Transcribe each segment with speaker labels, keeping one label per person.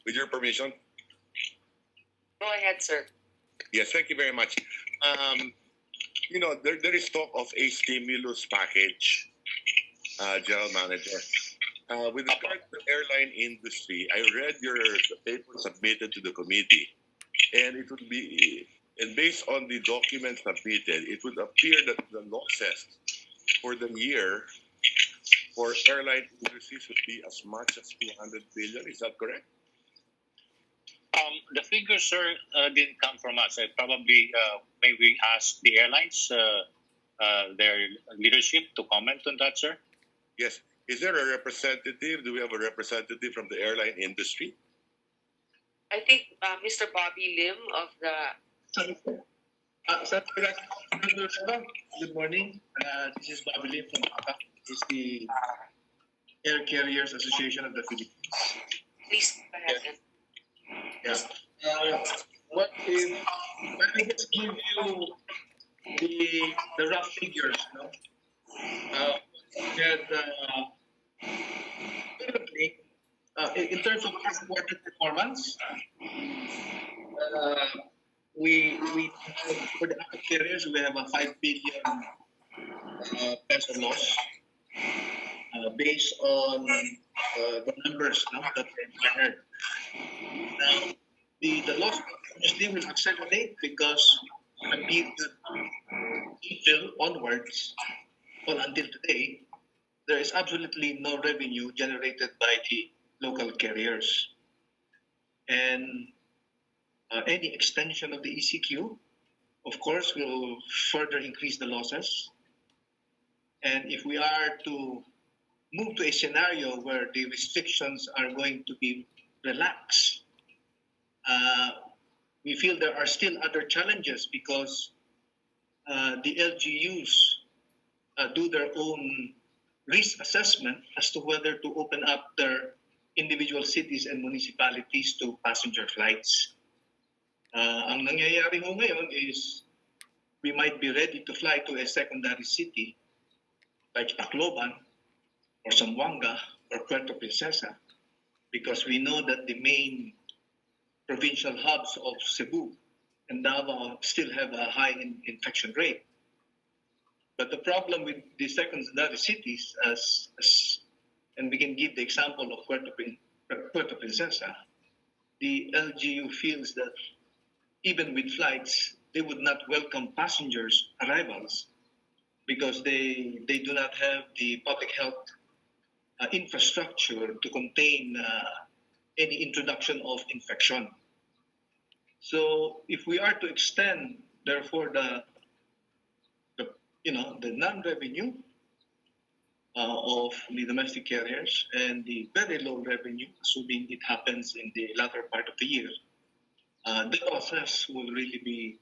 Speaker 1: With your permission.
Speaker 2: Go ahead, sir.
Speaker 1: Yes, thank you very much. There is talk of a stimulus package, General Manager. With regard to the airline industry, I read the paper submitted to the committee, and based on the document submitted, it would appear that the losses for the year for airline industries would be as much as 200 billion. Is that correct?
Speaker 3: The figures, sir, didn't come from us. I probably maybe ask the airlines, their leadership, to comment on that, sir.
Speaker 1: Yes. Is there a representative? Do we have a representative from the airline industry?
Speaker 2: I think Mr. Bobby Lim of the...
Speaker 4: Good morning. This is Bobby Lim from ACA. It's the Air Carriers Association of the Philippines.
Speaker 2: Please go ahead.
Speaker 4: Yes. Let me just give you the rough figures. In terms of first quarter performance, we for the active carriers we have a 5 billion peso loss based on the numbers that we heard. Now, the loss obviously will accelerate because from the period April onwards, until today, there is absolutely no revenue generated by the local carriers. And any extension of the ECQ, of course, will further increase the losses. And if we are to move to a scenario where the restrictions are going to be relaxed, we feel there are still other challenges because the LGUs do their own risk assessment as to whether to open up their individual cities and municipalities to passenger flights. Ang nangyayari ho ngayon is we might be ready to fly to a secondary city like Tacloban or Zamboanga or Puerto Princesa because we know that the main provincial hubs of Cebu and Davao still have a high infection rate. But the problem with the secondary cities, and we can give the example of Puerto Princesa, the LGU feels that even with flights, they would not welcome passengers' arrivals because they do not have the public health infrastructure to contain any introduction of infection. So if we are to extend, therefore, the non-revenue of the domestic carriers and the very low revenue, assuming it happens in the latter part of the year, the losses will really be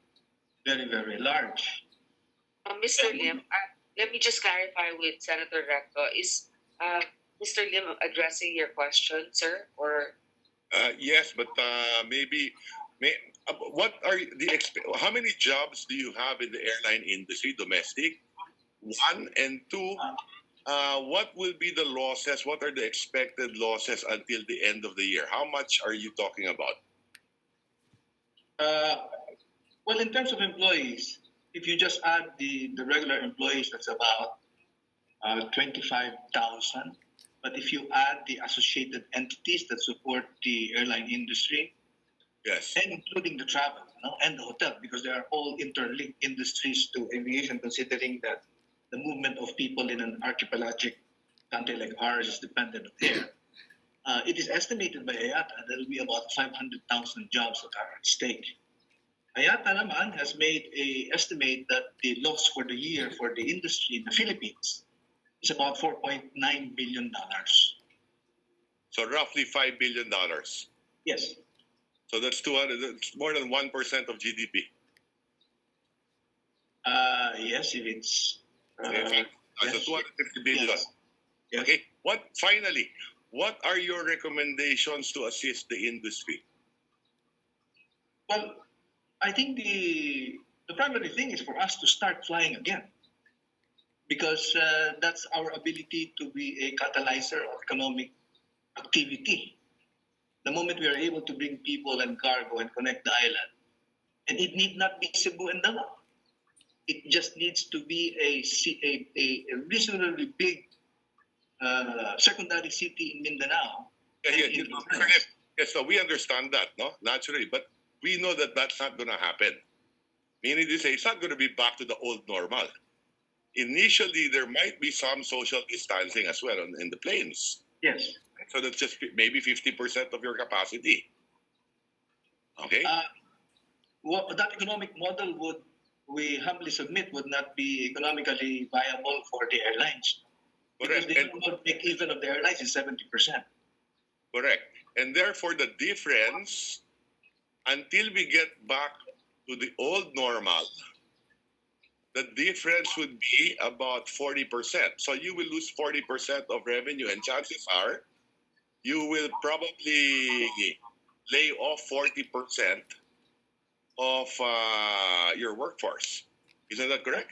Speaker 4: very, very large.
Speaker 2: Mr. Lim, let me just clarify with Senator Recto. Is Mr. Lim addressing your question, sir? Or
Speaker 1: yes, but what are how many jobs do you have in the airline industry, domestic? One, and two, what will be the losses? What are the expected losses until the end of the year? How much are you talking about?
Speaker 4: Well, in terms of employees, if you just add the regular employees, that's about 25,000. But if you add the associated entities that support the airline industry,
Speaker 1: yes,
Speaker 4: and including the travel and the hotel, because they are all interlinked industries to aviation, considering that the movement of people in an archipelagic country like ours is dependent on air. It is estimated by IATA that there will be about 500,000 jobs that are at stake. IATA naman has made an estimate that the loss for the year for the industry in the Philippines is about $4.9 billion.
Speaker 1: So roughly $5 billion.
Speaker 4: Yes.
Speaker 1: So that's more than 1% of GDP.
Speaker 4: Yes, if it's...
Speaker 1: so 250 billion.
Speaker 4: Yes. Yes.
Speaker 1: Okay. Finally, what are your recommendations to assist the industry?
Speaker 4: Well, I think the primary thing is for us to start flying again, because that's our ability to be a catalyzer of economic activity. the moment we are able to bring people and cargo and connect the island, and it need not be Cebu and Davao. It just needs to be a reasonably big secondary city in Mindanao.
Speaker 1: Yes, so we understand that, no? Naturally, but we know that that's not going to happen. Meaning to say, it's not going to be back to the old normal. Initially, there might be some social distancing as well in the planes.
Speaker 4: Yes.
Speaker 1: So that's just maybe 50% of your capacity. Okay?
Speaker 4: What that economic model would, we humbly submit, would not be economically viable for the airlines. Because
Speaker 1: Correct.
Speaker 4: the normal break-even of the airlines is 70%.
Speaker 1: Correct. And therefore, the difference, until we get back to the old normal, the difference would be about 40%. So you will lose 40% of revenue, and chances are you will probably lay off 40% of your workforce. Isn't that correct?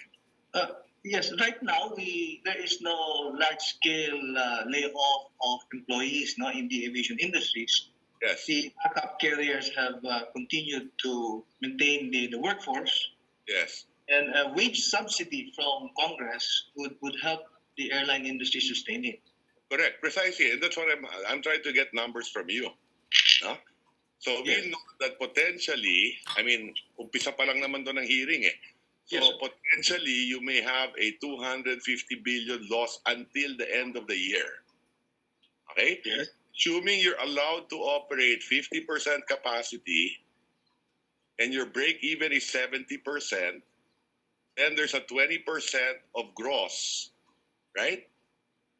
Speaker 4: Yes, right now there is no large-scale layoff of employees in the aviation industries.
Speaker 1: Yes.
Speaker 4: The backup carriers have continued to maintain the workforce.
Speaker 1: Yes.
Speaker 4: And a wage subsidy from Congress would help the airline industry sustain it.
Speaker 1: Correct, precisely. And that's what I'm trying to get numbers from you. No? So
Speaker 4: Yes.
Speaker 1: we know that potentially, I mean, umpisa pa lang naman doon ang hearing eh. So
Speaker 4: Yes.
Speaker 1: potentially, you may have a 250 billion loss until the end of the year. Okay?
Speaker 4: Yes.
Speaker 1: Assuming you're allowed to operate 50% capacity and your break even is 70%, then there's a 20% of gross, right?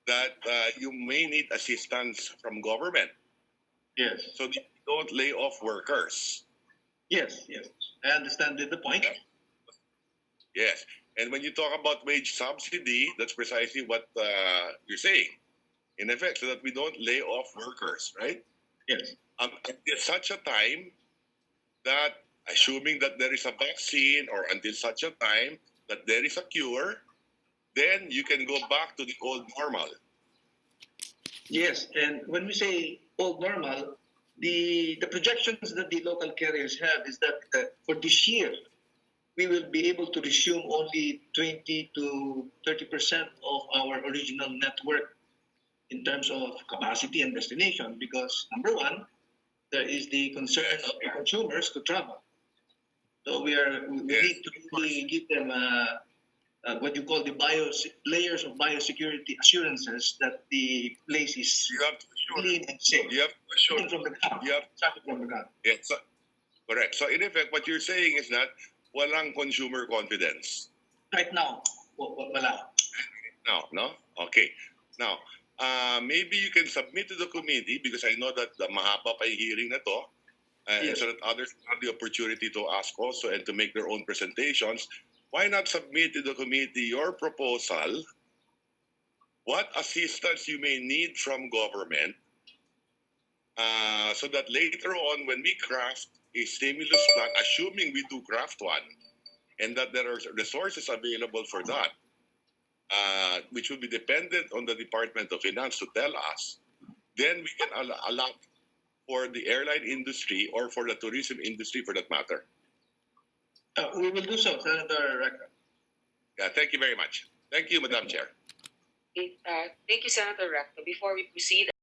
Speaker 1: That you may need assistance from government.
Speaker 4: Yes.
Speaker 1: So you don't lay off workers.
Speaker 4: Yes. Yes. I understand the point.
Speaker 1: Yes. And when you talk about wage subsidy, that's precisely what you're saying. In effect, so that we don't lay off workers, right?
Speaker 4: Yes.
Speaker 1: Until such a time that, assuming that there is a vaccine, or until such a time that there is a cure, then you can go back to the old normal.
Speaker 4: Yes. And when we say old normal, the projections that the local carriers have is that for this year, we will be able to resume only 20 to 30% of our original network in terms of capacity and destination, because number one, there is the concern of the consumers to travel. So we need to really give them what you call the layers of biosecurity assurances that the place is
Speaker 1: You have to assure.
Speaker 4: clean and safe.
Speaker 1: You have to assure.
Speaker 4: Starting from the ground.
Speaker 1: You have,
Speaker 4: Starting from the ground.
Speaker 1: yeah, so, correct. So in effect, what you're saying is that walang consumer confidence.
Speaker 4: Right now, wala.
Speaker 1: No? Okay. Now, maybe you can submit to the committee, because I know that the mahaba pa yung hearing na to,
Speaker 4: Yes.
Speaker 1: so that others have the opportunity to ask also and to make their own presentations. Why not submit to the committee your proposal, what assistance you may need from government, so that later on when we craft a stimulus plan, assuming we do craft one, and that there are resources available for that, which will be dependent on the Department of Finance to tell us, then we can allot for the airline industry or for the tourism industry for that matter.
Speaker 4: We will do so, Senator Recto.
Speaker 1: Yeah, thank you very much. Thank you, Madam Chair.
Speaker 2: Thank you, Senator Recto. Before we proceed,